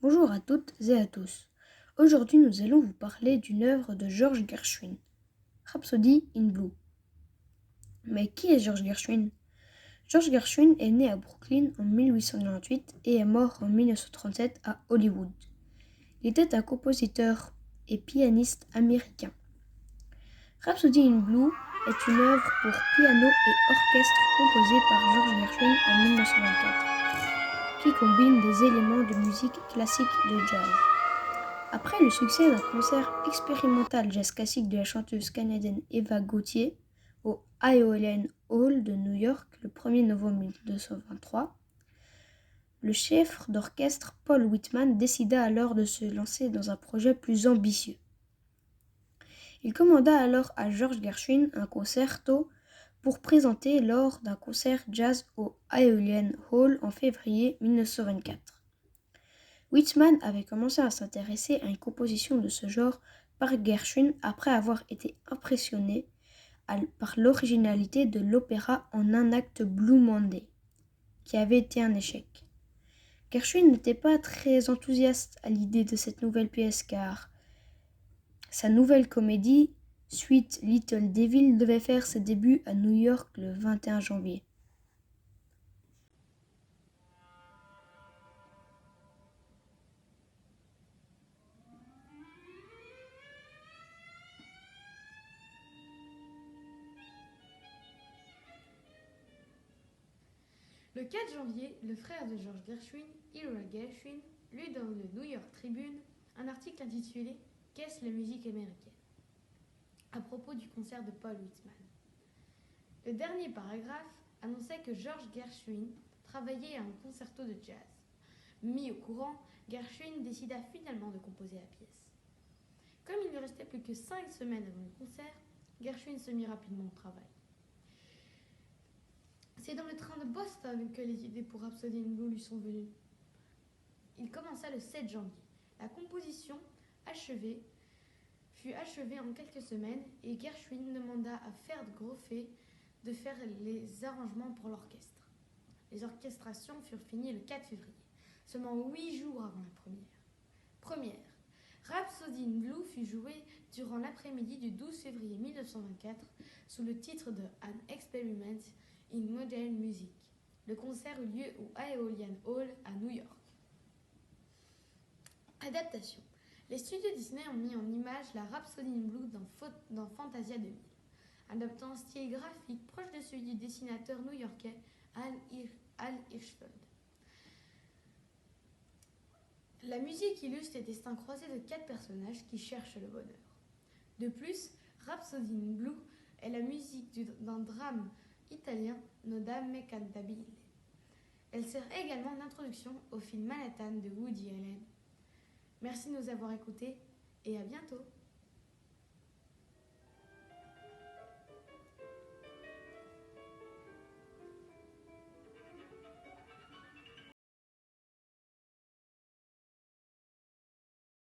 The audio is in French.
Bonjour à toutes et à tous. Aujourd'hui, nous allons vous parler d'une œuvre de George Gershwin, Rhapsody in Blue. Mais qui est George Gershwin? George Gershwin est né à Brooklyn en 1898 et est mort en 1937 à Hollywood. Il était un compositeur et pianiste américain. Rhapsody in Blue est une œuvre pour piano et orchestre composée par George Gershwin en 1924, qui combine des éléments de musique classique de jazz. Après le succès d'un concert expérimental jazz classique de la chanteuse canadienne Eva Gauthier au Aeolian Hall de New York le 1er novembre 1923, le chef d'orchestre Paul Whitman décida alors de se lancer dans un projet plus ambitieux. Il commanda alors à George Gershwin un concerto pour présenter lors d'un concert jazz au Aeolian Hall en février 1924. Whitman avait commencé à s'intéresser à une composition de ce genre par Gershwin après avoir été impressionné par l'originalité de l'opéra en un acte Blue Monday, qui avait été un échec. Gershwin n'était pas très enthousiaste à l'idée de cette nouvelle pièce car sa nouvelle comédie, Sweet Little Devil, devait faire ses débuts à New York le 21 janvier. Le 4 janvier, le frère de George Gershwin, Ira Gershwin, lut dans le New York Tribune un article intitulé « Qu'est-ce la musique américaine ?» à propos du concert de Paul Whitman. Le dernier paragraphe annonçait que George Gershwin travaillait à un concerto de jazz. Mis au courant, Gershwin décida finalement de composer la pièce. Comme il ne restait plus que 5 semaines avant le concert, Gershwin se mit rapidement au travail. C'est dans le train de Boston que les idées pour Rhapsody in Blue lui sont venues. Il commença le 7 janvier. La composition fut achevée en quelques semaines et Gershwin demanda à Ferd Grofe de faire les arrangements pour l'orchestre. Les orchestrations furent finies le 4 février, seulement 8 jours avant la première. Rhapsody in Blue fut jouée durant l'après-midi du 12 février 1924 sous le titre de An Experiment in Modern Music. Le concert eut lieu au Aeolian Hall à New York. Adaptation. Les studios Disney ont mis en image la Rhapsody in Blue dans Fantasia 2000, adoptant un style graphique proche de celui du dessinateur new-yorkais Al Hirschfeld. La musique illustre les destins croisés de 4 personnages qui cherchent le bonheur. De plus, Rhapsody in Blue est la musique d'un drame italien No Dame Cantabile. Elle sert également d'introduction au film Manhattan de Woody Allen. Merci de nous avoir écoutés et à bientôt.